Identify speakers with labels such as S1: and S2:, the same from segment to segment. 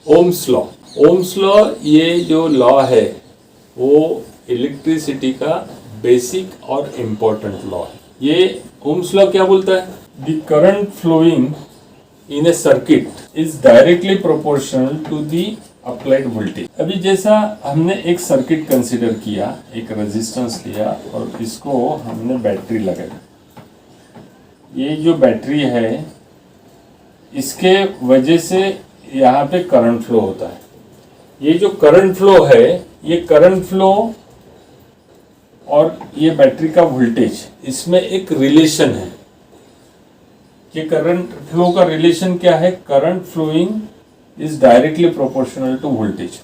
S1: Ohm's law. Ohms law ये जो law है वो इलेक्ट्रिसिटी का बेसिक और इम्पोर्टेंट लॉ है। ये ओम्स लॉ क्या बोलता है? The current flowing in a circuit is directly proportional to the applied voltage. अभी जैसा हमने एक सर्किट कंसिडर किया, एक रेजिस्टेंस लिया और इसको हमने बैटरी लगाई। ये जो बैटरी है इसके वजह से यहाँ पे करंट फ्लो होता है। ये जो करंट फ्लो है, ये करंट फ्लो और ये बैटरी का वोल्टेज, इसमें एक रिलेशन है। ये करंट फ्लो का रिलेशन क्या है? Current flowing is directly proportional to voltage.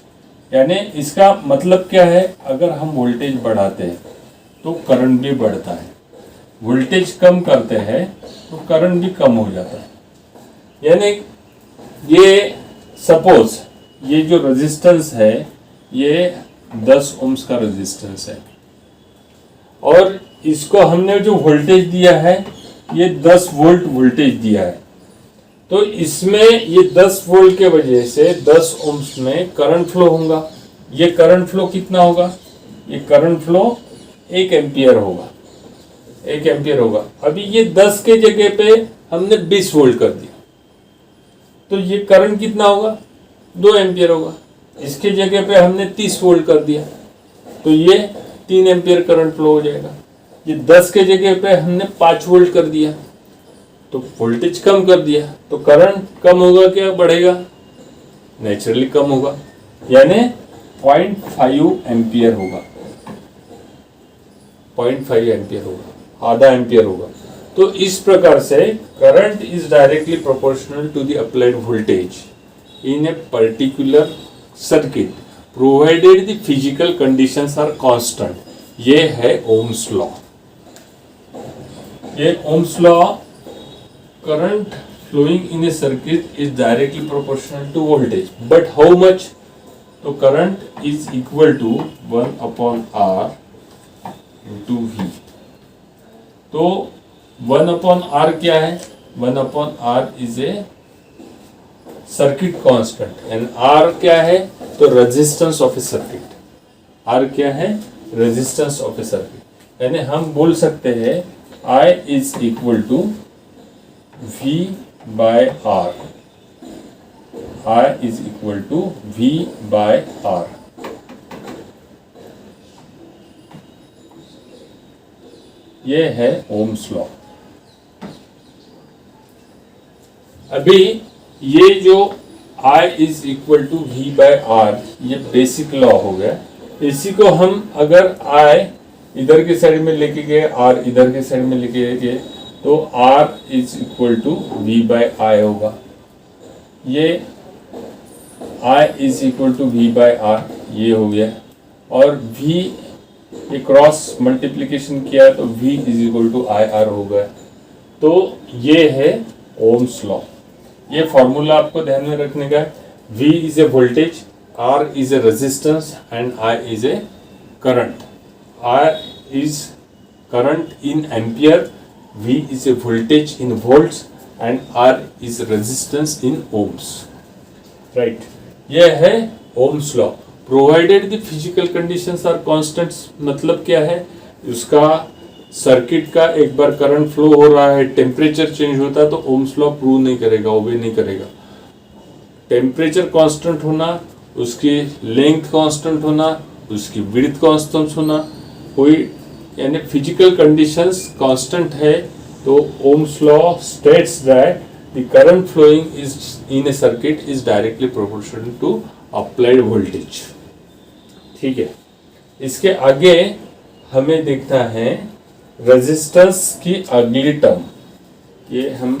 S1: यानी इसका मतलब क्या है? अगर हम वोल्टेज बढ़ाते हैं तो करंट भी बढ़ता है, वोल्टेज कम करते हैं तो करंट भी कम हो जाता है। यानी ये सपोज ये जो रेजिस्टेंस है ये 10 ओम्स का रेजिस्टेंस है और इसको हमने जो वोल्टेज दिया है ये 10 वोल्ट वोल्टेज दिया है। तो इसमें ये 10 वोल्ट के वजह से 10 ओम्स में करंट फ्लो होगा। ये करंट फ्लो कितना होगा? ये करंट फ्लो 1 एम्पियर होगा, 1 एम्पियर होगा। अभी ये 10 के जगह पे हमने 20 वोल्ट कर दिया तो ये करंट कितना होगा? 2 एम्पियर होगा। इसके जगह पे हमने 30 वोल्ट कर दिया तो ये 3 एम्पियर करंट फ्लो हो जाएगा। ये 10 के जगह पे हमने 5 वोल्ट कर दिया तो वोल्टेज कम कर दिया तो करंट कम होगा क्या बढ़ेगा? नेचुरली कम होगा, यानी 0.5 एम्पियर होगा, 0.5 एम्पियर होगा, आधा एम्पियर होगा। तो इस प्रकार से current is directly proportional to the applied voltage in a particular circuit provided the physical conditions are constant. ये है ओम्स लॉ। ये Ohm's law, current flowing in a circuit is directly proportional to voltage, but how much? तो current is equal to 1 upon R into V। तो 1 upon R क्या है? 1 upon R is a circuit constant and R क्या है? तो resistance of a circuit। R क्या है? resistance of a circuit। यानी हम बोल सकते हैं I is equal to V by R। I is equal to V by R। ये है ओम्स लॉ। अभी ये जो I is equal to V by R ये बेसिक लॉ हो गया। इसी को हम अगर I इधर के साइड में लेके गए, R इधर के साइड में लेके गए तो R is equal to V by I होगा। ये I is equal to V by R ये हो गया और V ये क्रॉस मल्टीप्लिकेशन किया तो V is equal to IR हो गया। तो ये है ओम्स लॉ। ये फॉर्मूला आपको ध्यान में रखने का है। V is a voltage, R is a resistance and I is a current. I is current in ampere, V is a voltage in volts and R is resistance in ohms, right? यह है ohms law। Provided the physical conditions are constants, मतलब क्या है? उसका circuit का एक बार current flow हो रहा है, टेम्परेचर चेंज होता है तो ohms law प्रूव नहीं करेगा, ओबे नहीं करेगा। टेम्परेचर कांस्टेंट होना, उसकी लेंथ कांस्टेंट होना, उसकी विड्थ कांस्टेंट होना, कोई यानी फिजिकल कंडीशंस कांस्टेंट है तो Ohm's law states that the current flowing is in a circuit is directly proportional to applied voltage. ठीक है, इसके आगे हमें देखना है रेजिस्टेंस की अगली टर्म। ये हम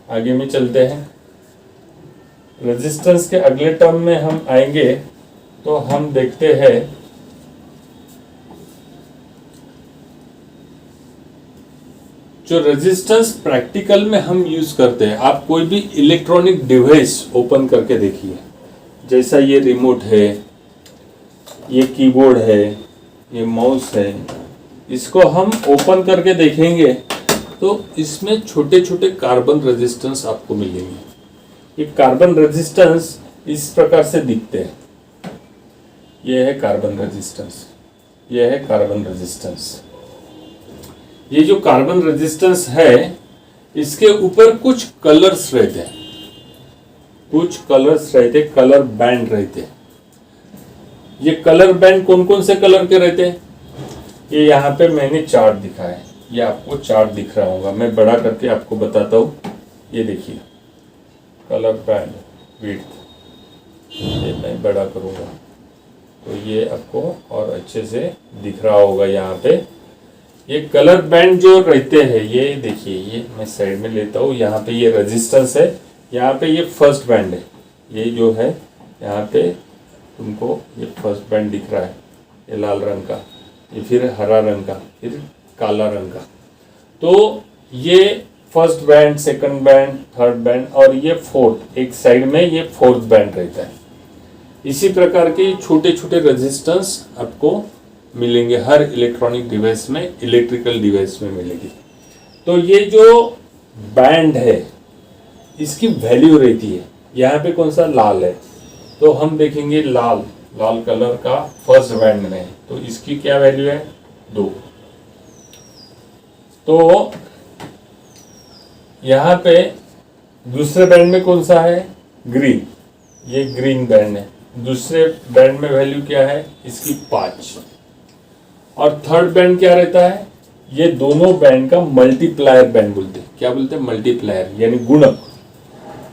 S1: आगे में चलते हैं। रेजिस्टेंस के अगले टर्म में हम आएंगे तो हम देखते हैं जो रेजिस्टेंस प्रैक्टिकल में हम यूज करते हैं। आप कोई भी इलेक्ट्रॉनिक डिवाइस ओपन करके देखिए, जैसा ये रिमोट है, ये कीबोर्ड है, ये माउस है, इसको हम ओपन करके देखेंगे तो इसमें छोटे छोटे कार्बन रेजिस्टेंस आपको मिलेंगे। ये कार्बन रेजिस्टेंस इस प्रकार से दिखते हैं। ये है कार्बन रेजिस्टेंस, ये है कार्बन रेजिस्टेंस। ये जो कार्बन रेजिस्टेंस है इसके ऊपर कुछ कलर्स रहते हैं, कुछ कलर्स रहते, कलर बैंड रहते। ये कलर बैंड कौन कौन से कलर के रहते हैं? ये यहाँ पे मैंने चार्ट दिखा है, ये आपको चार्ट दिख रहा होगा, मैं बड़ा करके आपको बताता हूँ। ये देखिए कलर बैंड विड्थ, ये मैं बड़ा करूँगा तो ये आपको और अच्छे से दिख रहा होगा। यहाँ पे ये कलर बैंड जो रहते हैं, ये देखिए, ये मैं साइड में लेता हूँ। यहाँ पे ये रेजिस्टेंस है, यहाँ पे ये फर्स्ट बैंड है, ये जो है यहाँ पे तुमको ये फर्स्ट बैंड दिख रहा है, ये लाल रंग का, ये फिर हरा रंग का, फिर काला रंग का। तो ये first band, second band, third band और ये फोर्थ, एक साइड में ये फोर्थ बैंड रहता है। इसी प्रकार के छोटे छोटे रेजिस्टेंस आपको मिलेंगे हर इलेक्ट्रॉनिक डिवाइस में, इलेक्ट्रिकल डिवाइस में मिलेगी। तो ये जो बैंड है इसकी वैल्यू रहती है। यहाँ पे कौन सा लाल है, तो हम देखेंगे लाल कलर का फर्स्ट बैंड में, तो इसकी क्या वैल्यू है 2। तो यहाँ पे दूसरे बैंड में कौन सा है ग्रीन, ये ग्रीन बैंड है। दूसरे बैंड में वैल्यू क्या है इसकी 5। और थर्ड बैंड क्या रहता है, ये दोनों बैंड का मल्टीप्लायर बैंड बोलते हैं। क्या बोलते हैं? मल्टीप्लायर, यानी गुणक।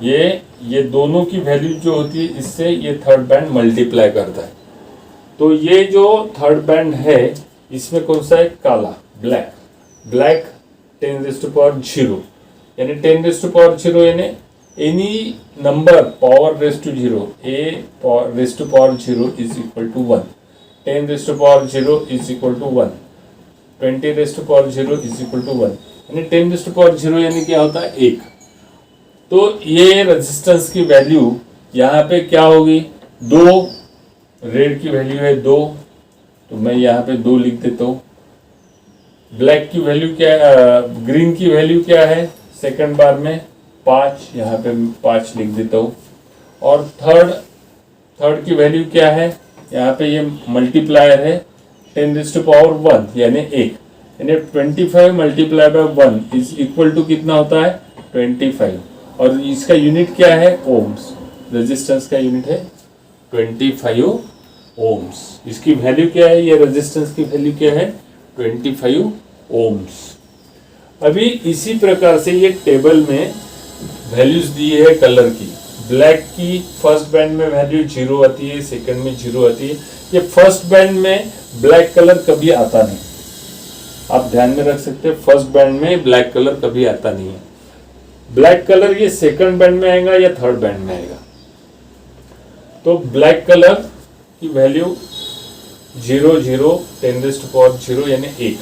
S1: ये दोनों की वैल्यू जो होती है इससे ये थर्ड बैंड मल्टीप्लाई करता है। तो ये जो थर्ड बैंड है इसमें कौन सा है काला, ब्लैक 10⁻⁴, यानी 10⁻⁴ यानी any number power raise to 0, a raise to power 0 is equal to 1, 10⁻⁴ is equal to 1, 20⁻⁴ is equal to 1, यानी 10⁻⁴ यानी क्या होता है 1। तो ये रेजिस्टेंस की वैल्यू यहाँ पे क्या होगी 2, रेड की वैल्यू है 2, तो मैं यहाँ पे 2 लिख देता हूँ। ब्लैक की वैल्यू क्या है, ग्रीन की वैल्यू क्या है सेकंड बार में 5, यहाँ पे 5 लिख देता हूँ। और थर्ड की वैल्यू क्या है, यहाँ पे ये मल्टीप्लायर है 10⁻⁴ यानी 1, यानी 25 multiply by 1 is equal to कितना होता है 25। और इसका यूनिट क्या है ओम्स, रेजिस्टेंस का यूनिट है 25 ओम्स। इसकी वैल्यू क्या है, ये रेजिस्टेंस की वैल्यू क्या है 25 ओम्स। अभी इसी प्रकार से ये टेबल में वैल्यूज दी है कलर की। ब्लैक की फर्स्ट बैंड में वैल्यू 0 आती है, सेकंड में 0 आती है। ये फर्स्ट बैंड में ब्लैक कलर कभी आता नहीं, आप ध्यान में रख सकते हैं। फर्स्ट बैंड में ब्लैक कलर कभी आता नहीं है। ब्लैक कलर ये सेकंड बैंड में आएगा या थर्ड बैंड में आएगा। तो ब्लैक कलर की वैल्यू 0 0 10⁻⁴ यानी 1,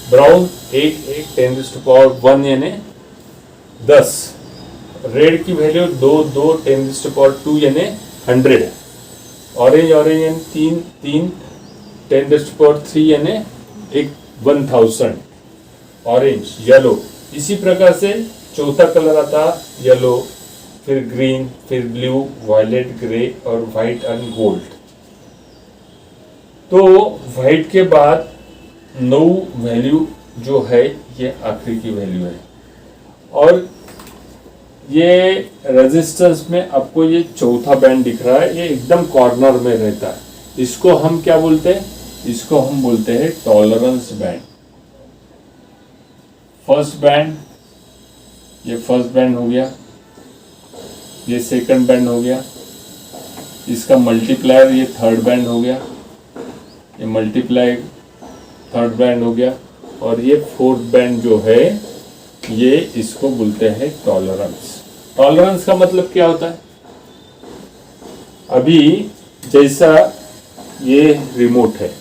S1: ब्राउन 1 10⁻⁴ यानी 10, रेड की वैल्यू 2 2 10⁻⁴ यानी 100, ऑरेंज यानी 3 10⁻³ यानी 1000, ऑरेंज येलो। इसी प्रकार से चौथा कलर आता येलो, फिर ग्रीन, फिर ब्लू, वायलेट, ग्रे और व्हाइट एंड गोल्ड। तो व्हाइट के बाद 9 वैल्यू जो है ये आखिरी की वैल्यू है। और ये रेजिस्टेंस में आपको ये चौथा बैंड दिख रहा है, ये एकदम कॉर्नर में रहता है। इसको हम क्या बोलते हैं, इसको हम बोलते हैं टॉलरेंस बैंड। फर्स्ट बैंड, ये फर्स्ट बैंड हो गया, ये सेकंड बैंड हो गया, इसका मल्टीप्लायर ये थर्ड बैंड हो गया, ये मल्टीप्लाई थर्ड बैंड हो गया, और ये फोर्थ बैंड जो है ये इसको बोलते हैं टॉलरेंस। टॉलरेंस का मतलब क्या होता है, अभी जैसा ये रिमोट है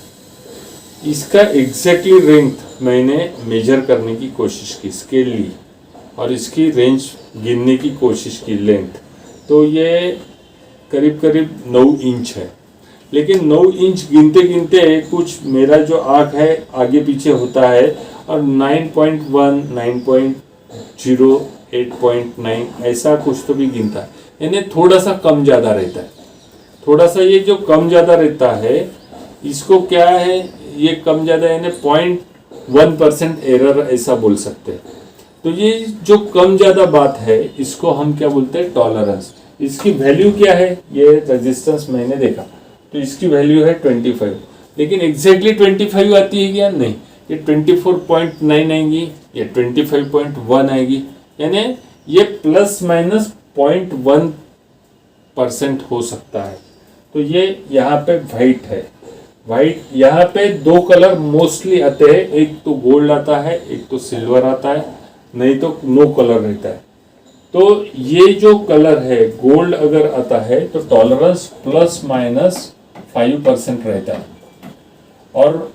S1: इसका एग्जैक्टली रेंज मैंने मेजर करने की कोशिश की, स्केल ली और इसकी रेंज गिनने की कोशिश की, लेंथ, तो ये करीब करीब 9 इंच है। लेकिन 9 इंच गिनते गिनते कुछ मेरा जो आँख है आगे पीछे होता है और 9.1 9.0 8.9 ऐसा कुछ तो भी गिनता है। यानी थोड़ा सा कम ज़्यादा रहता है। थोड़ा सा ये जो कम ज़्यादा रहता है इसको क्या है, ये कम ज़्यादा यानी 0.1% एरर ऐसा बोल सकते हैं। तो ये जो कम ज़्यादा बात है इसको हम क्या बोलते हैं, टॉलरेंस। इसकी वैल्यू क्या है, ये रेजिस्टेंस मैंने देखा तो इसकी वैल्यू है 25, लेकिन एग्जैक्टली 25 आती है क्या, नहीं, ये 24.9 आएगी, ये 25.1 आएगी, यानी ये प्लस माइनस 0.1% हो सकता है। तो ये यहाँ पे वाइट है, वाइट यहाँ पे दो कलर मोस्टली आते हैं, एक तो गोल्ड आता है, एक तो सिल्वर आता है, नहीं तो नो कलर रहता है। तो ये जो कलर है गोल्ड अगर आता है तो टॉलरेंस प्लस माइनस 5% रहता है, और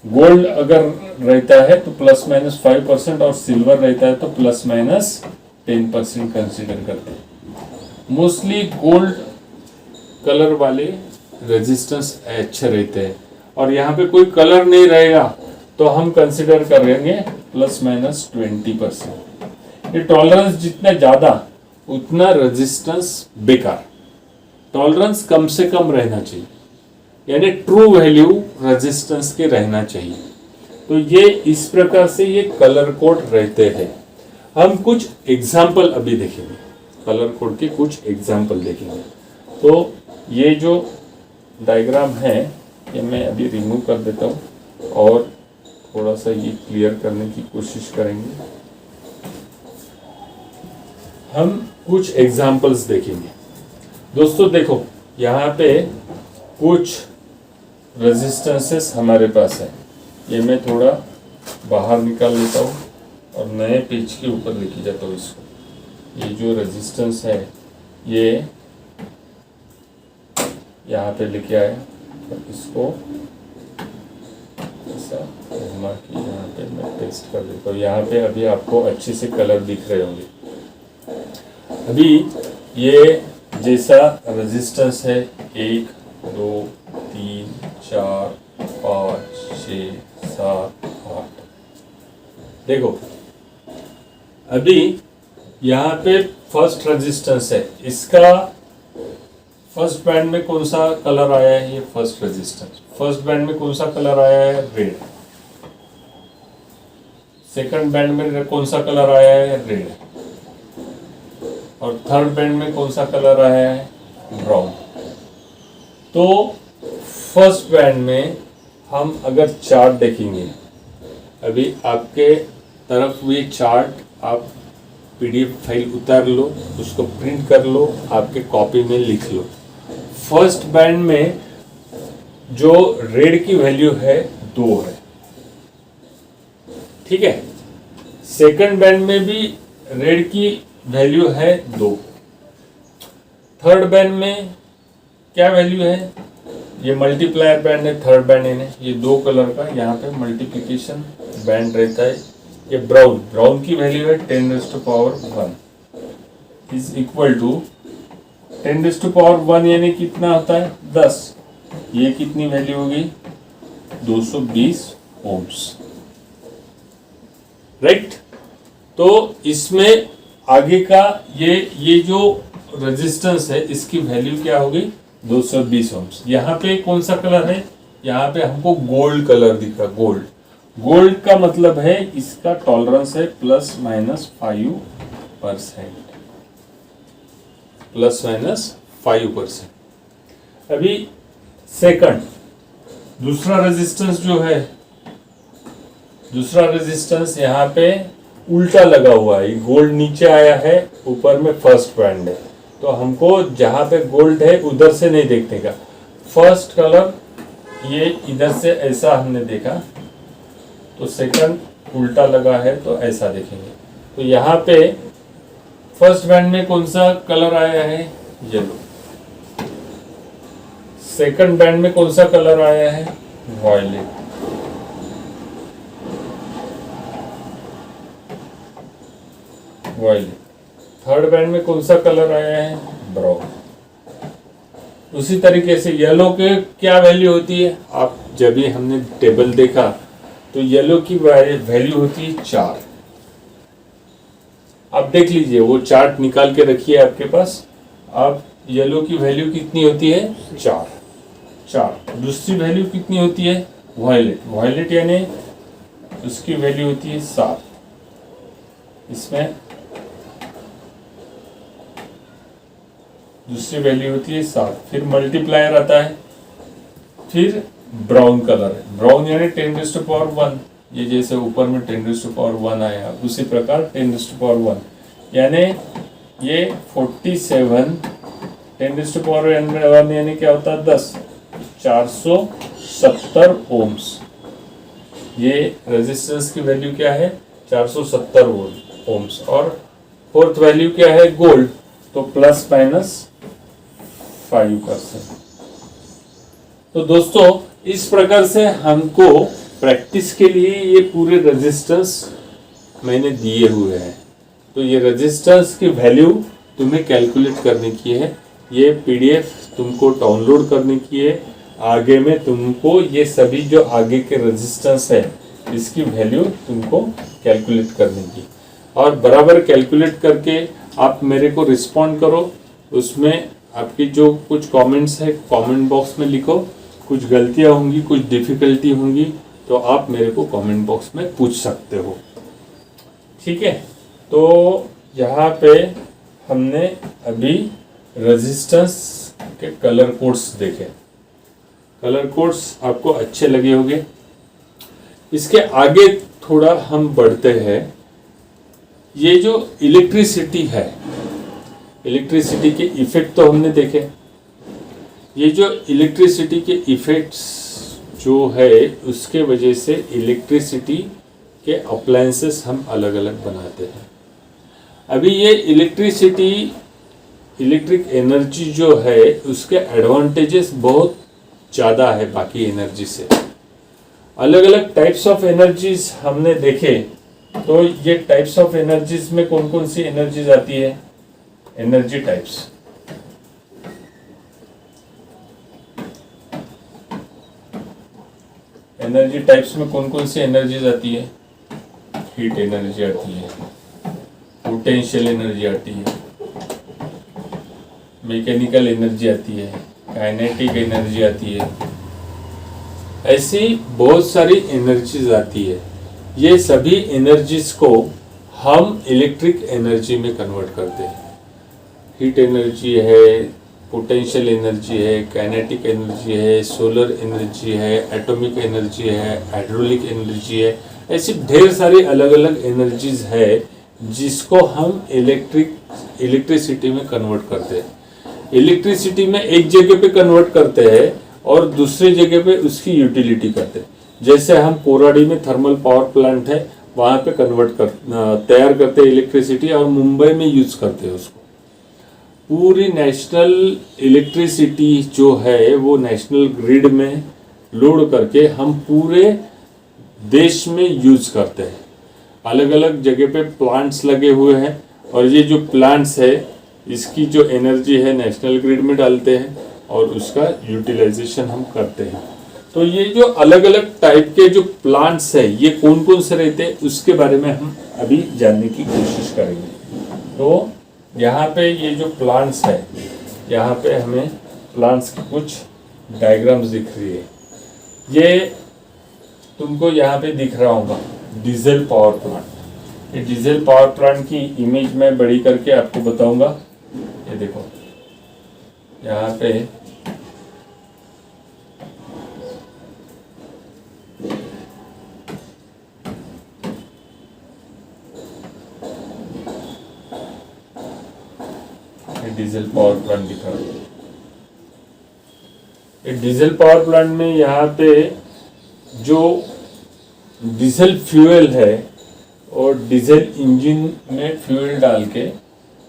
S1: गोल्ड अगर रहता है तो प्लस माइनस 5%, और सिल्वर रहता है तो प्लस माइनस 10% कंसिडर करते हैं। मोस्टली गोल्ड कलर वाले रेजिस्टेंस अच्छे रहते हैं, और यहाँ पे कोई कलर नहीं रहेगा तो हम कंसिडर करेंगे प्लस माइनस 20%। ये टॉलरेंस जितना ज़्यादा उतना रेजिस्टेंस बेकार। टॉलरेंस कम से कम रहना चाहिए, यानी ट्रू वैल्यू रेजिस्टेंस के रहना चाहिए। तो ये इस प्रकार से ये कलर कोड रहते हैं। हम कुछ एग्जाम्पल अभी देखेंगे, कलर कोड के कुछ एग्जाम्पल देखेंगे। तो ये जो डायग्राम है ये मैं अभी रिमूव कर देता हूँ और थोड़ा सा ये क्लियर करने की कोशिश करेंगे। हम कुछ एग्जाम्पल्स देखेंगे। दोस्तों देखो, यहाँ पे कुछ रेजिस्टेंसेस हमारे पास है। ये मैं थोड़ा बाहर निकाल लेता हूँ और नए पेज के ऊपर लेके जाता हूँ इसको। ये जो रेजिस्टेंस है ये यहाँ पे लेके आया, और इसको ऐसा घुमा के यहाँ पे मैं पेस्ट कर देता हूँ। यहाँ पे अभी आपको अच्छे से कलर दिख रहे होंगे। अभी ये जैसा रेजिस्टेंस है 1 2 3 4 5 6 7 8। देखो अभी यहाँ पे फर्स्ट रेजिस्टेंस है, इसका फर्स्ट बैंड में कौन सा कलर आया है, ये फर्स्ट रेजिस्टेंस। फर्स्ट बैंड में कौन सा कलर आया है, रेड। सेकंड बैंड में कौन सा कलर आया है, रेड। और थर्ड बैंड में कौन सा कलर आया है, ब्राउन। तो फर्स्ट बैंड में हम अगर चार्ट देखेंगे, अभी आपके तरफ ये चार्ट आप पीडीएफ फाइल उतार लो, उसको प्रिंट कर लो, आपके कॉपी में लिख लो। फर्स्ट बैंड में जो रेड की वैल्यू है 2 है, ठीक है। सेकंड बैंड में भी रेड की वैल्यू है 2। थर्ड बैंड में क्या वैल्यू है, ये मल्टीप्लायर बैंड है, थर्ड बैंड है, ये 2 कलर का यहाँ पे मल्टीप्लिकेशन बैंड रहता है। ये ब्राउन की वैल्यू है 10⁻1 इज इक्वल टू 10⁻1 यानी कितना होता है, 10। ये कितनी वैल्यू होगी, 220 ओम्स, राइट। तो इसमें आगे का ये जो रेजिस्टेंस है इसकी वैल्यू क्या होगी, 220 ओम्स। यहाँ पे कौन सा कलर है, यहाँ पे हमको गोल्ड कलर दिखा। गोल्ड का मतलब है इसका टॉलरेंस है प्लस माइनस 5%, प्लस माइनस 5%। अभी सेकंड दूसरा रेजिस्टेंस जो है, दूसरा रेजिस्टेंस यहाँ पे उल्टा लगा हुआ है, गोल्ड नीचे आया है, ऊपर में फर्स्ट बैंड है। तो हमको जहाँ पे गोल्ड है उधर से नहीं देखने का। फर्स्ट कलर ये इधर से ऐसा हमने देखा, तो सेकंड उल्टा लगा है तो ऐसा देखेंगे। तो यहाँ पे फर्स्ट बैंड में कौन सा कलर आया है, येलो। सेकंड बैंड में कौन सा कलर आया है, वॉयलेट। थर्ड बैंड में कौन सा कलर आया है, ब्राउन। उसी तरीके से येलो के क्या वैल्यू होती है, आप जब भी हमने टेबल देखा तो येलो की वैल्यू होती है 4। आप देख लीजिए, वो चार्ट निकाल के रखिए आपके पास, अब येलो की वैल्यू कितनी होती है 4। दूसरी वैल्यू कितनी होती है वायलेट यानी उसकी वैल्यू होती है 7। इसमें दूसरी वैल्यू होती है 7। फिर मल्टीप्लायर आता है, फिर ब्राउन कलर है, ब्राउन यानी 10⁻1। ये जैसे ऊपर में 10⁻1 आया, उसी प्रकार 10⁻1 यानी ये 47 10⁻1 यानी क्या होता है 10, 470 ओम्स। ये रेजिस्टेंस की वैल्यू क्या है 470 ओम्स। और फोर्थ वैल्यू क्या है गोल्ड, तो ±5%। तो दोस्तों इस प्रकार से हमको प्रैक्टिस के लिए ये पूरे रेजिस्टेंस मैंने दिए हुए हैं। तो ये रेजिस्टेंस की वैल्यू तुम्हें कैलकुलेट करने की है, ये पीडीएफ तुमको डाउनलोड करने की है। आगे में तुमको ये सभी जो आगे के रेजिस्टेंस है इसकी वैल्यू तुमको कैलकुलेट करने की, और बराबर कैलकुलेट करके आप मेरे को रिस्पॉन्ड करो। उसमें आपकी जो कुछ कमेंट्स है कमेंट बॉक्स में लिखो, कुछ गलतियां होंगी कुछ डिफिकल्टी होंगी तो आप मेरे को कमेंट बॉक्स में पूछ सकते हो, ठीक है। तो यहाँ पे हमने अभी रेजिस्टेंस के कलर कोड्स देखे। कलर कोड्स आपको अच्छे लगे होंगे। इसके आगे थोड़ा हम बढ़ते हैं। ये जो इलेक्ट्रिसिटी है, इलेक्ट्रिसिटी के इफेक्ट तो हमने देखे। ये जो इलेक्ट्रिसिटी के इफेक्ट्स जो है उसके वजह से इलेक्ट्रिसिटी के अप्लायंसेस हम अलग अलग बनाते हैं। अभी ये इलेक्ट्रिक एनर्जी जो है उसके एडवांटेजेस बहुत ज़्यादा है बाकी एनर्जी से। अलग अलग टाइप्स ऑफ एनर्जीज हमने देखे। तो ये टाइप्स ऑफ एनर्जीज में कौन कौन सी एनर्जीज आती है, एनर्जी टाइप्स। एनर्जी टाइप्स में कौन कौन सी एनर्जीज आती है, हीट एनर्जी आती है, पोटेंशियल एनर्जी आती है, मैकेनिकल एनर्जी आती है, काइनेटिक एनर्जी आती है, ऐसी बहुत सारी एनर्जीज आती है। ये सभी एनर्जीज को हम इलेक्ट्रिक एनर्जी में कन्वर्ट करते हैं। हीट एनर्जी है, पोटेंशियल एनर्जी है, काइनेटिक एनर्जी है, सोलर एनर्जी है, एटॉमिक एनर्जी है, हाइड्रोलिक एनर्जी है, ऐसी ढेर सारी अलग अलग एनर्जीज है जिसको हम इलेक्ट्रिसिटी में कन्वर्ट करते हैं। इलेक्ट्रिसिटी में एक जगह पे कन्वर्ट करते हैं और दूसरी जगह पे उसकी यूटिलिटी करते हैं। जैसे हम पोराडी में थर्मल पावर प्लांट है, वहाँ पे तैयार करते हैं इलेक्ट्रिसिटी और मुंबई में यूज करते हैं उसको। पूरी नेशनल इलेक्ट्रिसिटी जो है वो नेशनल ग्रिड में लोड करके हम पूरे देश में यूज करते हैं। अलग अलग जगह पे प्लांट्स लगे हुए हैं और ये जो प्लांट्स है इसकी जो एनर्जी है नेशनल ग्रिड में डालते हैं और उसका यूटिलाइजेशन हम करते हैं। तो ये जो अलग अलग टाइप के जो प्लांट्स है ये कौन कौन से रहते हैं उसके बारे में हम अभी जानने की कोशिश करेंगे। तो यहाँ पे ये जो प्लांट्स है, यहाँ पे हमें प्लांट्स की कुछ डायग्राम्स दिख रही है। ये तुमको यहाँ पे दिख रहा होगा डीजल पावर प्लांट। ये डीजल पावर प्लांट की इमेज मैं बड़ी करके आपको बताऊंगा। ये देखो यहाँ पे डीजल पावर प्लांट दिखा रहा है। डीजल पावर प्लांट में यहाँ पे जो डीजल फ्यूल है और डीजल इंजन में फ्यूल डाल के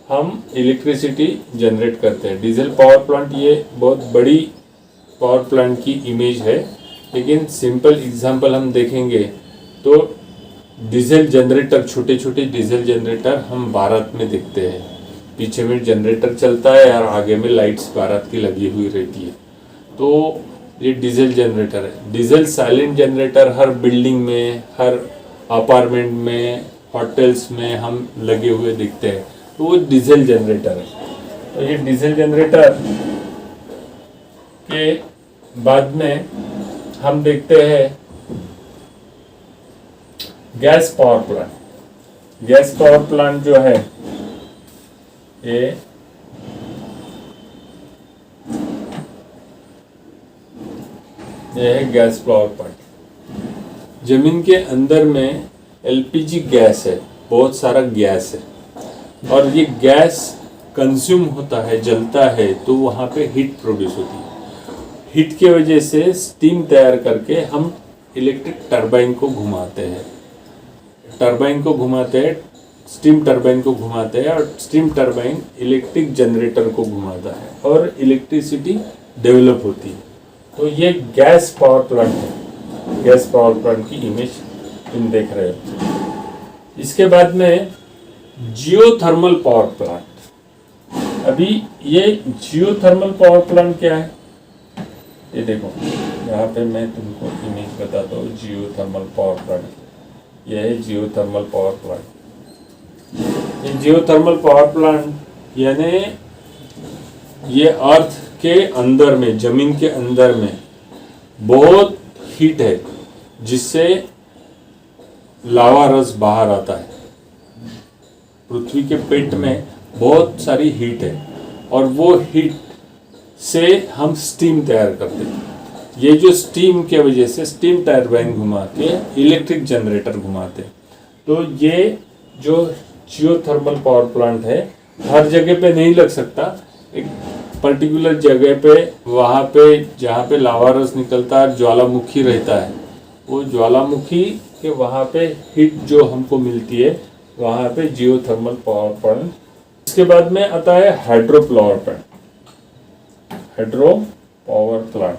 S1: हम इलेक्ट्रिसिटी जनरेट करते हैं। डीजल पावर प्लांट ये बहुत बड़ी पावर प्लांट की इमेज है, लेकिन सिंपल एग्जांपल हम देखेंगे तो डीजल जनरेटर, छोटे छोटे डीजल जनरेटर हम भारत में देखते हैं। पीछे में जनरेटर चलता है और आगे में लाइट्स भारत की लगी हुई रहती है। तो ये डीजल जनरेटर है। डीजल साइलेंट जनरेटर हर बिल्डिंग में, हर अपार्टमेंट में, होटल्स में हम लगे हुए दिखते हैं। तो वो डीजल जनरेटर है। तो ये डीजल जनरेटर के बाद में हम देखते हैं gas power plant. Gas power plant जो है ये है गैस पावर प्लांट। जमीन के अंदर में एलपीजी गैस है, बहुत सारा गैस है और ये गैस कंज्यूम होता है, जलता है तो वहाँ पे हीट प्रोड्यूस होती है। हीट की वजह से स्टीम तैयार करके हम इलेक्ट्रिक टरबाइन को घुमाते हैं, स्टीम टरबाइन को घुमाते हैं और स्टीम टरबाइन इलेक्ट्रिक जनरेटर को घुमाता है और इलेक्ट्रिसिटी डेवलप होती है। तो ये गैस पावर प्लांट है। गैस पावर प्लांट की इमेज तुम देख रहे हो। इसके बाद में जियोथर्मल पावर प्लांट। अभी ये जियोथर्मल पावर प्लांट क्या है, ये देखो यहाँ पे मैं तुमको इमेज बताता हूँ। जियोथर्मल पावर प्लांट, यह है जियोथर्मल पावर प्लांट। ये जियोथर्मल पावर प्लांट यानी ये अर्थ के अंदर में, जमीन के अंदर में बहुत हीट है जिससे लावा रस बाहर आता है। पृथ्वी के पेट में बहुत सारी हीट है और वो हीट से हम स्टीम तैयार करते हैं। ये जो स्टीम के वजह से स्टीम टरबाइन घुमा के इलेक्ट्रिक जनरेटर घुमाते हैं। तो ये जो जियोथर्मल पावर प्लांट है हर जगह पे नहीं लग सकता, एक पर्टिकुलर जगह पे, वहाँ पे जहाँ पे लावा रस निकलता है, ज्वालामुखी रहता है, वो ज्वालामुखी के वहाँ पे हीट जो हमको मिलती है वहाँ पे जियोथर्मल पावर प्लांट। इसके बाद में आता है hydro power plant. Hydro power plant,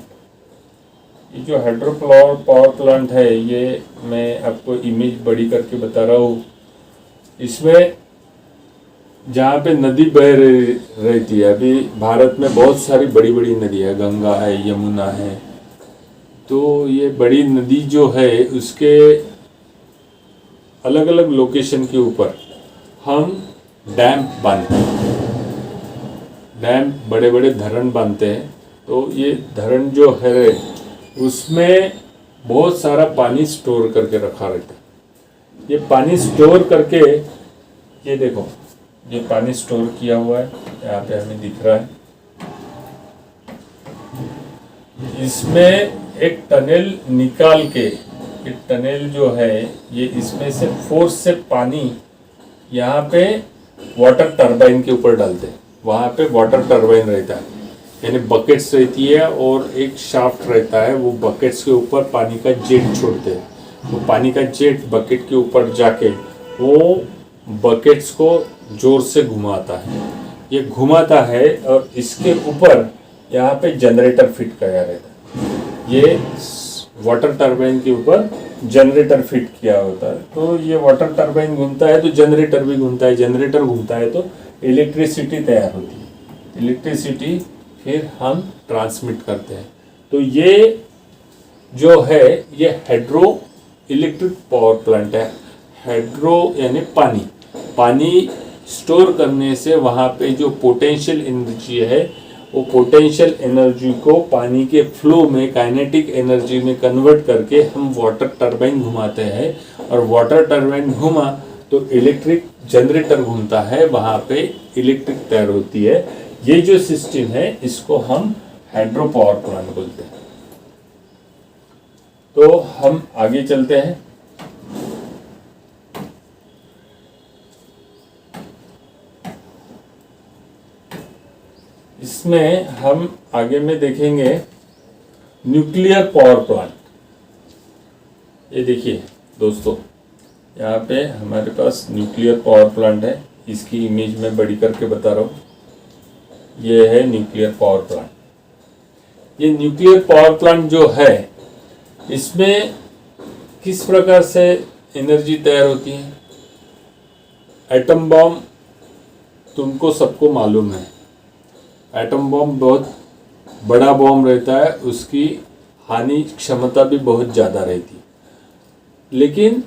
S1: ये जो हाइड्रो पावर प्लांट है ये मैं आपको इमेज बड़ी करके बता रहा हूँ। इसमें जहाँ पे नदी बह रहती है, अभी भारत में बहुत सारी बड़ी बड़ी नदी है, गंगा है, यमुना है। तो ये बड़ी नदी जो है उसके अलग अलग लोकेशन के ऊपर हम डैम बांधते हैं, डैम बड़े बड़े धरण बांधते हैं। तो ये धरण जो है उसमें बहुत सारा पानी स्टोर करके रखा रहता है। ये पानी स्टोर करके, ये देखो ये पानी स्टोर किया हुआ है, यहाँ पे हमें दिख रहा है। इसमें एक टनल निकाल के, ये टनल जो है ये इसमें से फोर्स से पानी यहाँ पे वाटर टरबाइन के ऊपर डालते हैं। वहाँ पे वाटर टरबाइन रहता है, यानी बकेट्स रहती है और एक शाफ्ट रहता है, वो बकेट्स के ऊपर पानी का जेट छोड़ते हैं। वो पानी का जेट बकेट के ऊपर जाके वो बकेट्स को जोर से घुमाता है। ये घुमाता है और इसके ऊपर यहाँ पे जनरेटर फिट किया रहता है। ये वाटर टरबाइन के ऊपर जनरेटर फिट किया होता है। तो ये वाटर टरबाइन घूमता है तो जनरेटर भी घूमता है, जनरेटर घूमता है तो इलेक्ट्रिसिटी तैयार होती है। इलेक्ट्रिसिटी फिर हम ट्रांसमिट करते हैं। तो ये जो है ये हाइड्रो इलेक्ट्रिक पावर प्लांट है। हाइड्रो यानी पानी, पानी स्टोर करने से वहाँ पे जो पोटेंशियल एनर्जी है वो पोटेंशियल एनर्जी को पानी के फ्लो में काइनेटिक एनर्जी में कन्वर्ट करके हम वाटर टरबाइन घुमाते हैं और वाटर टरबाइन घुमा तो इलेक्ट्रिक जनरेटर घूमता है, वहाँ पे इलेक्ट्रिक तैयार होती है। ये जो सिस्टम है इसको हम हाइड्रो पावर प्लांट बोलते हैं। तो हम आगे चलते हैं। इसमें हम आगे में देखेंगे न्यूक्लियर पावर प्लांट। ये देखिए दोस्तों, यहाँ पे हमारे पास न्यूक्लियर पावर प्लांट है। इसकी इमेज में बड़ी करके बता रहा हूँ। ये है न्यूक्लियर पावर प्लांट। ये न्यूक्लियर पावर प्लांट जो है इसमें किस प्रकार से एनर्जी तैयार होती है। एटम बॉम्ब तुमको सबको मालूम है, एटम बॉम्ब बहुत बड़ा बॉम्ब रहता है, उसकी हानि क्षमता भी बहुत ज़्यादा रहती है। लेकिन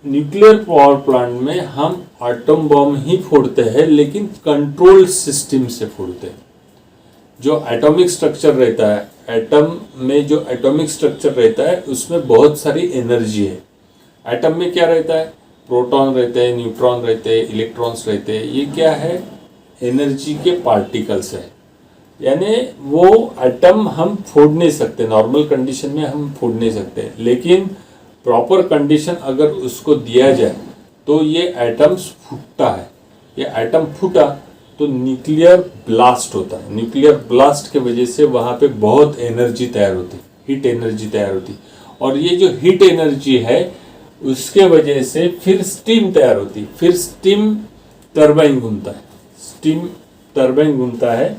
S1: न्यूक्लियर पावर प्लांट में हम एटम बम ही फोड़ते हैं, लेकिन कंट्रोल सिस्टम से फोड़ते हैं। जो एटॉमिक स्ट्रक्चर रहता है, एटम में जो एटॉमिक स्ट्रक्चर रहता है उसमें बहुत सारी एनर्जी है। एटम में क्या रहता है, प्रोटॉन रहते हैं, न्यूट्रॉन रहते हैं, इलेक्ट्रॉन्स रहते हैं। ये क्या है, एनर्जी के पार्टिकल्स है। यानी वो एटम हम फोड़ नहीं सकते, नॉर्मल कंडीशन में हम फोड़ नहीं सकते, लेकिन प्रॉपर कंडीशन अगर उसको दिया जाए तो ये एटम्स फूटता है। ये एटम फूटा तो न्यूक्लियर ब्लास्ट होता है। न्यूक्लियर ब्लास्ट के वजह से वहाँ पे बहुत एनर्जी तैयार होती, हीट एनर्जी तैयार होती, और ये जो हीट एनर्जी है उसके वजह से फिर स्टीम तैयार होती। फिर स्टीम टरबाइन घूमता है, स्टीम टरबाइन घूमता है,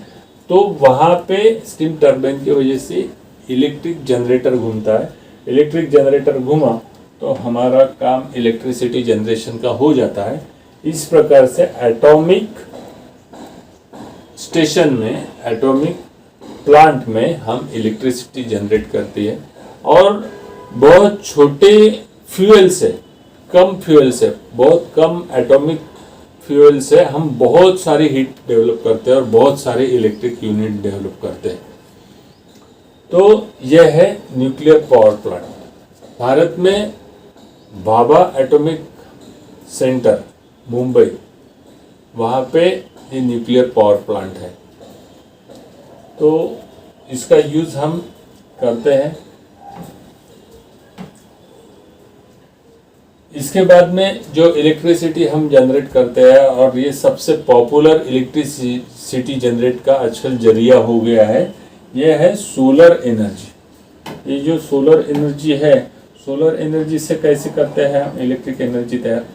S1: तो वहाँ पे स्टीम टरबाइन की वजह से इलेक्ट्रिक जनरेटर घूमता है। इलेक्ट्रिक जनरेटर घूमा तो हमारा काम इलेक्ट्रिसिटी जनरेशन का हो जाता है। इस प्रकार से एटॉमिक स्टेशन में, एटॉमिक प्लांट में हम इलेक्ट्रिसिटी जनरेट करती है। और बहुत छोटे फ्यूल से, कम फ्यूल से, बहुत कम एटॉमिक फ्यूल से हम बहुत सारी हीट डेवलप करते हैं और बहुत सारे इलेक्ट्रिक यूनिट डेवलप करते हैं। तो यह है न्यूक्लियर पावर प्लांट। भारत में भाभा एटॉमिक सेंटर मुंबई, वहाँ पे ये न्यूक्लियर पावर प्लांट है। तो इसका यूज़ हम करते हैं। इसके बाद में जो इलेक्ट्रिसिटी हम जनरेट करते हैं, और ये सबसे पॉपुलर इलेक्ट्रिसिटी जनरेट का आजकल जरिया हो गया है, ये है सोलर एनर्जी। ये जो सोलर एनर्जी है, सोलर एनर्जी से कैसे करते हैं हम इलेक्ट्रिक एनर्जी तैयार।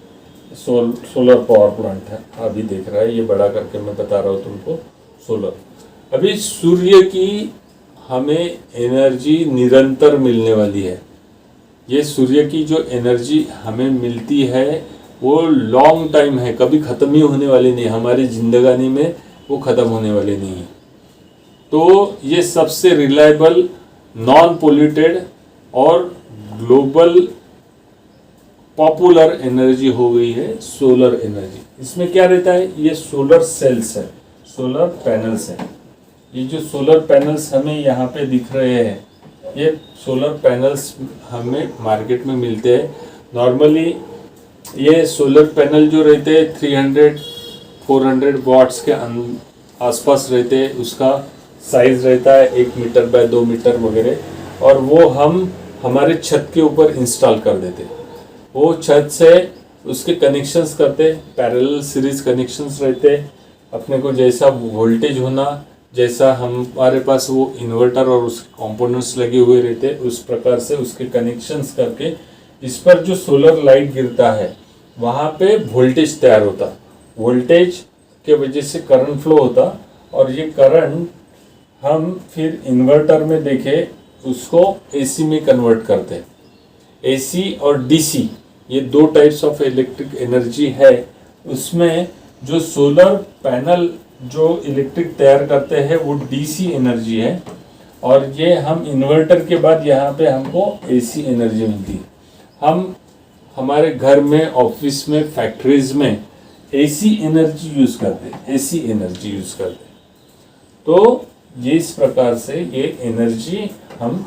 S1: सोलर पावर प्लांट है, अभी देख रहा है, ये बड़ा करके मैं बता रहा हूँ तुमको। सोलर, अभी सूर्य की हमें एनर्जी निरंतर मिलने वाली है। ये सूर्य की जो एनर्जी हमें मिलती है वो लॉन्ग टाइम है, कभी ख़त्म ही होने वाली नहीं, हमारी जिंदगानी में वो ख़त्म होने वाली नहीं है। तो ये सबसे रिलायबल, नॉन पोल्यूटेड और ग्लोबल पॉपुलर एनर्जी हो गई है सोलर एनर्जी। इसमें क्या रहता है, ये सोलर सेल्स है, सोलर पैनल्स है। ये जो सोलर पैनल्स हमें यहाँ पे दिख रहे हैं, ये सोलर पैनल्स हमें मार्केट में मिलते हैं। नॉर्मली ये सोलर पैनल जो रहते हैं 300-400 वाट्स के आसपास रहते हैं। उसका साइज रहता है 1 मीटर बाय 2 मीटर वगैरह, और वो हम हमारे छत के ऊपर इंस्टॉल कर देते। वो छत से उसके कनेक्शंस करते, पैरेलल सीरीज कनेक्शंस रहते। अपने को जैसा वोल्टेज होना, जैसा हमारे पास वो इन्वर्टर और उसके कंपोनेंट्स लगे हुए रहते, उस प्रकार से उसके कनेक्शंस करके इस पर जो सोलर लाइट गिरता है वहाँ पे वोल्टेज तैयार होता। वोल्टेज के वजह से करंट फ्लो होता, और ये करंट हम फिर इन्वर्टर में देखे उसको एसी में कन्वर्ट करते। एसी और डीसी, ये 2 टाइप्स ऑफ इलेक्ट्रिक एनर्जी है। उसमें जो सोलर पैनल जो इलेक्ट्रिक तैयार करते हैं वो डीसी एनर्जी है, और ये हम इन्वर्टर के बाद यहाँ पे हमको एसी एनर्जी मिलती है। हम हमारे घर में, ऑफिस में, फैक्ट्रीज में एसी एनर्जी यूज़ करते, एसी एनर्जी यूज़ करते। तो ये इस प्रकार से ये एनर्जी हम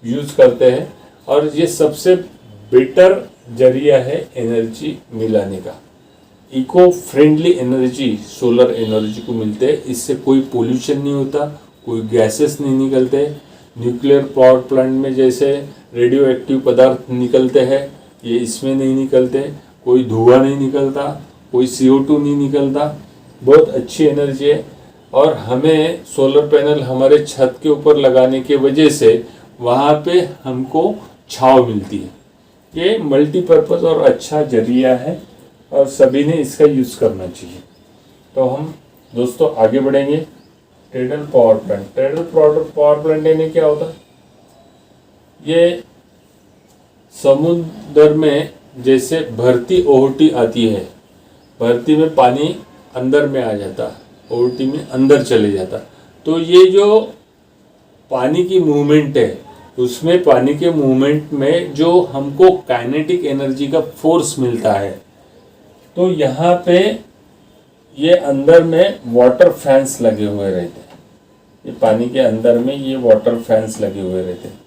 S1: यूज़ करते हैं, और ये सबसे बेटर जरिया है एनर्जी मिलाने का। Eco friendly energy solar energy को मिलते हैं। इससे कोई पोल्यूशन नहीं होता, कोई गैसेस नहीं निकलते। न्यूक्लियर पावर प्लांट में जैसे रेडियो एक्टिव पदार्थ निकलते हैं, ये इसमें नहीं निकलते। कोई धुआं नहीं निकलता, कोई CO2 नहीं निकलता। बहुत अच्छी एनर्जी है, और हमें सोलर पैनल हमारे छत के ऊपर लगाने के वजह से वहाँ पे हमको छांव मिलती है। ये मल्टीपर्पज़ और अच्छा जरिया है, और सभी ने इसका यूज़ करना चाहिए। तो हम दोस्तों आगे बढ़ेंगे। Tidal power plant, tidal power plant यानी क्या होता है, ये समुद्र में जैसे भरती ओहटी आती है, भरती में पानी अंदर में आ जाता, ओहटी में अंदर चले जाता, तो ये जो पानी की मूवमेंट है, उसमें पानी के मूवमेंट में जो हमको काइनेटिक एनर्जी का फोर्स मिलता है, तो यहाँ पे ये अंदर में वाटर फैंस लगे हुए रहते हैं। ये पानी के अंदर में ये वाटर फैंस लगे हुए रहते हैं।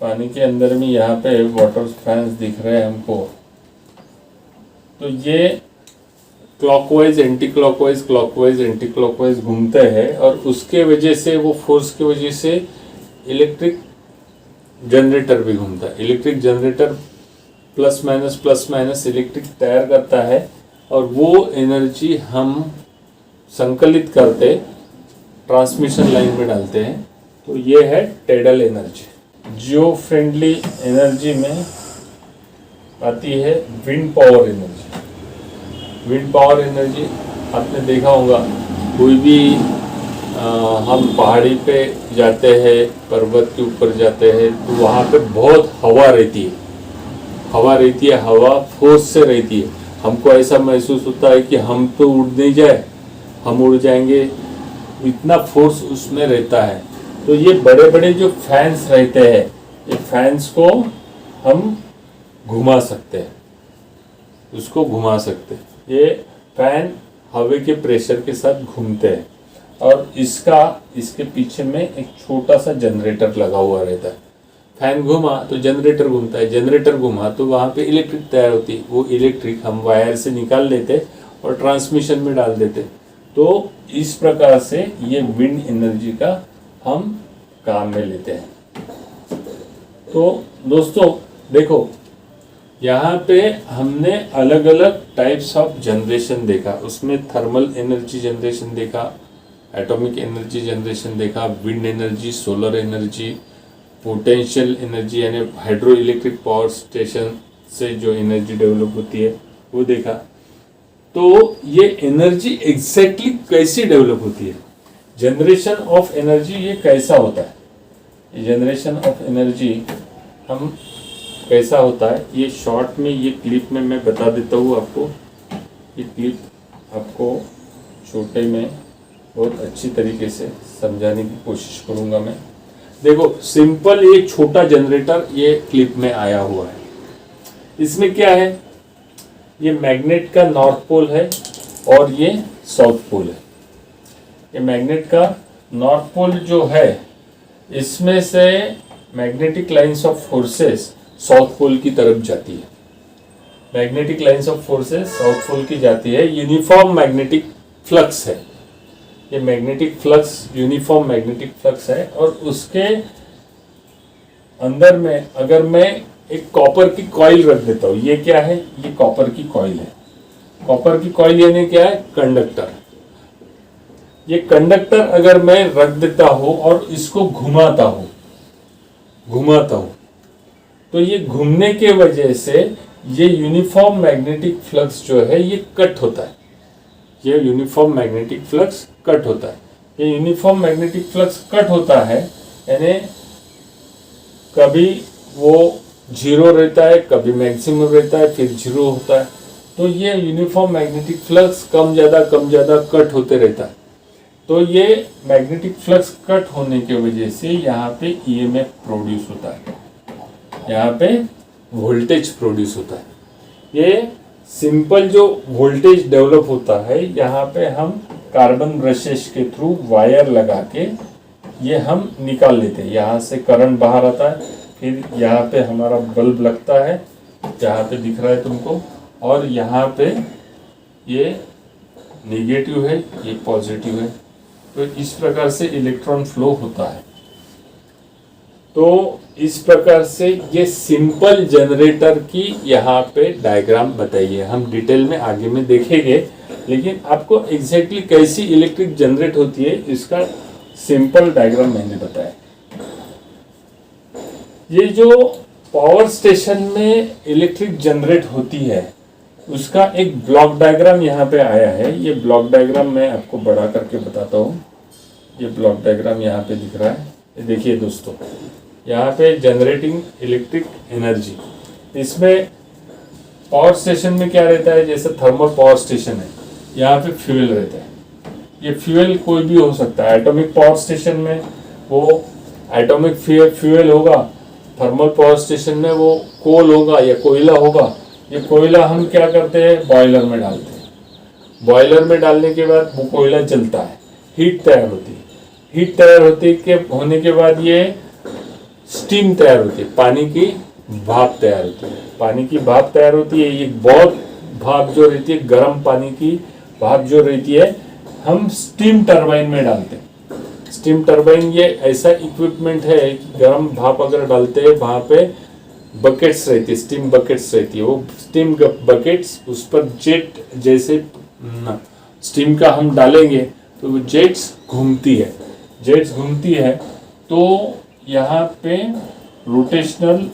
S1: पानी के अंदर में यहाँ पे वाटर फैंस दिख रहे हैं हमको। तो ये clockwise anti clockwise, clockwise anti clockwise घूमते हैं और उसके वजह से, वो फोर्स की वजह से इलेक्ट्रिक जनरेटर भी घूमता है। Electric generator plus minus electric तैयार करता है और वो एनर्जी हम संकलित करते ट्रांसमिशन लाइन में डालते हैं। तो ये है टेडल एनर्जी। जियो फ्रेंडली एनर्जी में आती है wind power energy. Wind power energy आपने देखा होगा, कोई भी हम पहाड़ी पे जाते हैं, पर्वत के ऊपर जाते हैं, तो वहाँ पे बहुत हवा रहती है। हवा फोर्स से रहती है। हमको ऐसा महसूस होता है कि हम तो उड़ नहीं जाए, हम उड़ जाएंगे, इतना फोर्स उसमें रहता है। तो ये बड़े बड़े जो फैंस रहते हैं, ये फैंस को हम घुमा सकते हैं, उसको घुमा सकते हैं। ये फैन हवा के प्रेशर के साथ घूमते हैं और इसके पीछे में एक छोटा सा जनरेटर लगा हुआ रहता है। फैन घुमा तो जनरेटर घूमता है, जनरेटर घुमा तो वहाँ पे इलेक्ट्रिक तैयार होती है। वो इलेक्ट्रिक हम वायर से निकाल लेते और ट्रांसमिशन में डाल देते। तो इस प्रकार से ये विंड एनर्जी का हम काम में लेते हैं। तो दोस्तों देखो, यहाँ पे हमने अलग अलग टाइप्स ऑफ जनरेशन देखा। उसमें थर्मल एनर्जी जनरेशन देखा, एटॉमिक एनर्जी जनरेशन देखा, wind energy, solar energy, potential energy यानी हाइड्रो इलेक्ट्रिक पावर स्टेशन से जो एनर्जी डेवलप होती है वो देखा। तो ये एनर्जी एग्जैक्टली कैसी डेवलप होती है, जनरेशन ऑफ एनर्जी ये कैसा होता है, ये जनरेशन ऑफ एनर्जी हम कैसा होता है, ये शॉर्ट में, ये क्लिप में मैं बता देता हूँ आपको। ये क्लिप आपको छोटे में बहुत अच्छी तरीके से समझाने की कोशिश करूँगा मैं। देखो सिंपल, ये छोटा जनरेटर ये क्लिप में आया हुआ है। इसमें क्या है, ये मैग्नेट का नॉर्थ पोल है और ये साउथ पोल है। ये मैग्नेट का नॉर्थ पोल जो है, इसमें से magnetic lines of forces south pole की तरफ जाती है। Magnetic lines of forces south pole की जाती है। यूनिफॉर्म मैग्नेटिक फ्लक्स है ये, magnetic flux uniform magnetic flux है। और उसके अंदर में अगर मैं एक कॉपर की कॉइल रख देता हूँ, ये क्या है, ये कॉपर की कॉइल है। कॉपर की कॉइल यानी क्या है, कंडक्टर। ये कंडक्टर अगर मैं रख देता हूँ और इसको घुमाता हूँ तो ये घूमने के वजह से ये यूनिफॉर्म मैग्नेटिक फ्लक्स जो है ये कट होता है। ये यूनिफॉर्म मैग्नेटिक फ्लक्स कट होता है। ये यूनिफॉर्म मैग्नेटिक फ्लक्स कट होता है यानी कभी वो जीरो रहता है, कभी मैक्सिमम रहता है, फिर जीरो होता है। तो ये यूनिफॉर्म मैग्नेटिक फ्लक्स कम ज़्यादा कट होते रहता है। तो ये मैग्नेटिक फ्लक्स कट होने की वजह से यहाँ पे ईएमएफ प्रोड्यूस होता है, यहाँ पे वोल्टेज प्रोड्यूस होता है। ये सिंपल जो वोल्टेज डेवलप होता है, यहाँ पे हम कार्बन ब्रशेस के थ्रू वायर लगा के ये हम निकाल लेते हैं। यहाँ से करंट बाहर आता है, फिर यहाँ पे हमारा बल्ब लगता है, जहाँ पे दिख रहा है तुमको, और यहाँ पे ये नेगेटिव है, ये पॉजिटिव है। तो इस प्रकार से इलेक्ट्रॉन फ्लो होता है। तो इस प्रकार से ये सिंपल जनरेटर की यहाँ पे डायग्राम बताइए। हम डिटेल में आगे में देखेंगे, लेकिन आपको एग्जैक्टली कैसी इलेक्ट्रिक जनरेट होती है इसका सिंपल डायग्राम मैंने बताया। ये जो पावर स्टेशन में इलेक्ट्रिक जनरेट होती है उसका एक ब्लॉक डायग्राम यहाँ पे आया है। ये ब्लॉक डायग्राम मैं आपको बड़ा करके बताता हूँ। ये ब्लॉक डायग्राम यहाँ पे दिख रहा है, ये देखिए दोस्तों, यहाँ पे जनरेटिंग इलेक्ट्रिक एनर्जी। इसमें पावर स्टेशन में क्या रहता है, जैसे थर्मल पावर स्टेशन है, यहाँ पे फ्यूल रहता है। ये फ्यूल कोई भी हो सकता है। एटॉमिक पावर स्टेशन में वो एटॉमिक फ्यूल होगा, थर्मल पावर स्टेशन में वो कोल होगा या कोयला होगा, ये कोयला हम क्या करते हैं, बॉयलर में डालते हैं। बॉयलर में डालने के बाद वो कोयला जलता है, हीट तैयार होती है। हीट तैयार होने के बाद ये स्टीम तैयार होती है, पानी की भाप तैयार होती है। पानी की भाप तैयार होती है, ये बहुत भाप जो रहती है, गर्म पानी की भाप जो रहती है, हम स्टीम टरबाइन में डालते हैं। स्टीम टरबाइन ये ऐसा इक्विपमेंट है कि गर्म भाप अगर डालते हैं, वहाँ पे बकेट्स रहती है, स्टीम बकेट्स रहती है। वो स्टीम बकेट्स, उस पर जेट जैसे स्टीम का हम डालेंगे तो वो जेट्स घूमती है। जेट्स घूमती है तो यहाँ पे रोटेशनल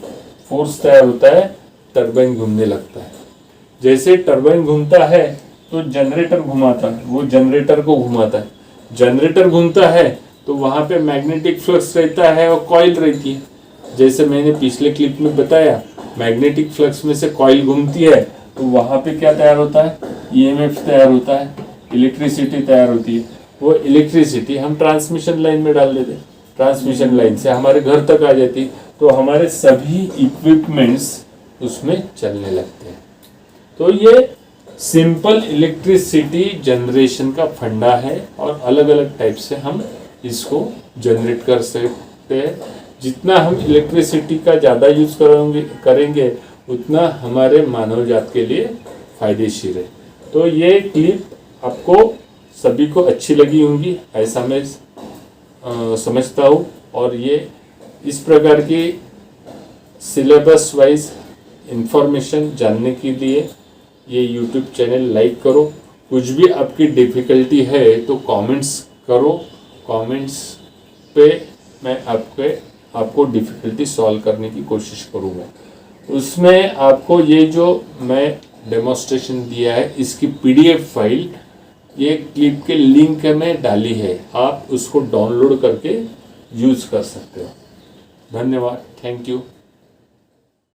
S1: फोर्स तैयार होता है, टरबाइन घूमने लगता है। जैसे टरबाइन घूमता है तो जनरेटर घुमाता है, वो जनरेटर को घुमाता है। जनरेटर घूमता है तो वहाँ पे मैग्नेटिक फ्लक्स रहता है और कॉइल रहती है। जैसे मैंने पिछले क्लिप में बताया, मैग्नेटिक फ्लक्स में से कॉइल घूमती है तो वहाँ पे क्या तैयार होता है, ईएमएफ तैयार होता है, इलेक्ट्रिसिटी तैयार होती है। वो इलेक्ट्रिसिटी हम ट्रांसमिशन लाइन में डाल देते हैं, ट्रांसमिशन लाइन से हमारे घर तक आ जाती, तो हमारे सभी इक्विपमेंट्स उसमें चलने लगते हैं। तो ये सिंपल इलेक्ट्रिसिटी जनरेशन का फंडा है और अलग अलग टाइप से हम इसको जनरेट कर सकते हैं। जितना हम इलेक्ट्रिसिटी का ज़्यादा यूज़ करेंगे उतना हमारे मानव जात के लिए फायदेशीर है। तो ये क्लिप आपको सभी को अच्छी लगी होंगी, ऐसा मैं समझता हूँ। और ये इस प्रकार की सिलेबस वाइज इंफॉर्मेशन जानने के लिए ये यूट्यूब चैनल लाइक करो। कुछ भी आपकी डिफ़िकल्टी है तो कमेंट्स करो, कमेंट्स पे मैं आपको डिफ़िकल्टी सॉल्व करने की कोशिश करूँगा। उसमें आपको ये जो मैं डेमोन्स्ट्रेशन दिया है, इसकी पीडीएफ फाइल ये क्लिप के लिंक में डाली है, आप उसको डाउनलोड करके यूज़ कर सकते हो। धन्यवाद, थैंक यू।